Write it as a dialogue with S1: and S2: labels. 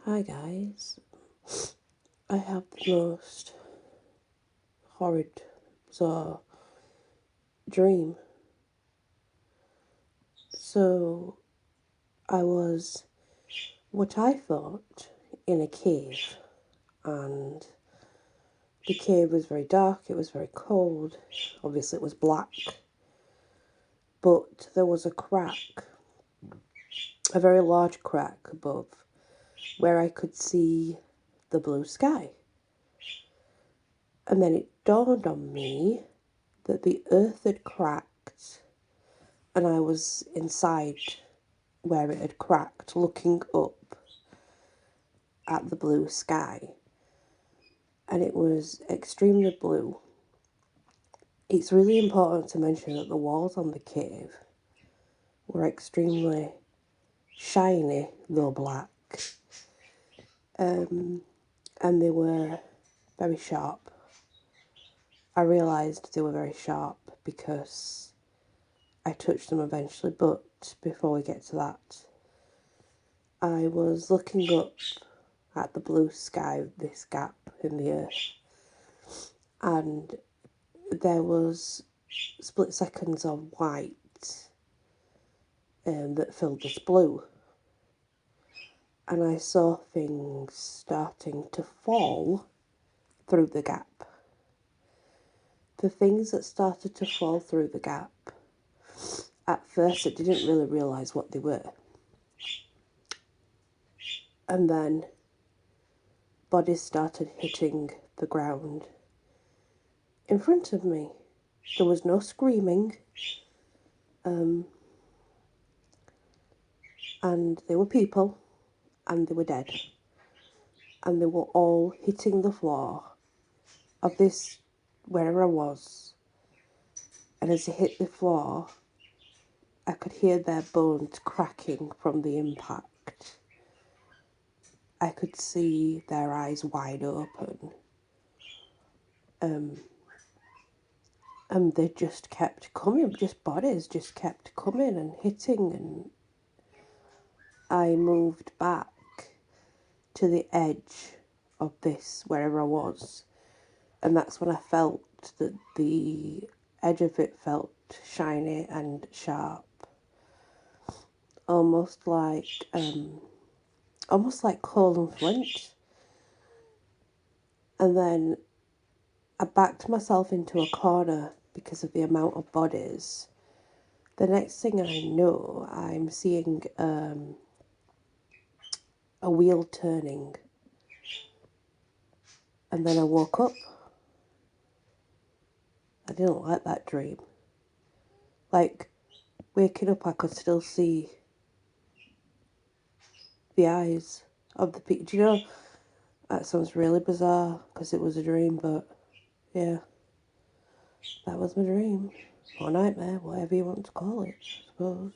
S1: Hi guys, I have the most horrid, bizarre dream. So, I was what I thought in a cave, and the cave was very dark, it was very cold, obviously it was black, but there was a crack, a very large crack above, where I could see the blue sky. And then it dawned on me that the earth had cracked and I was inside where it had cracked, looking up at the blue sky. And it was extremely blue. It's really important to mention that the walls on the cave were extremely shiny, though black. And they were very sharp. I realised they were very sharp because I touched them eventually, but before we get to that, I was looking up at the blue sky, this gap in the earth, and there was split seconds of white that filled this blue, and I saw things starting to fall through the gap. The things that started to fall through the gap, at first I didn't really realise what they were, and then bodies started hitting the ground in front of me. There was no screaming, and they were people, and they were dead, and they were all hitting the floor of this, wherever I was, and as they hit the floor, I could hear their bones cracking from the impact. I could see their eyes wide open, and they just kept coming, just bodies just kept coming and hitting, and I moved back to the edge of this, wherever I was, and that's when I felt that the edge of it felt shiny and sharp, almost like coal and flint. And then I backed myself into a corner because of the amount of bodies. The next thing I know, I'm seeing a wheel turning, and then I woke up. I didn't like that dream. Like, waking up, I could still see the eyes of the people. Do you know, that sounds really bizarre because it was a dream, but yeah, that was my dream. Or nightmare, whatever you want to call it, I suppose.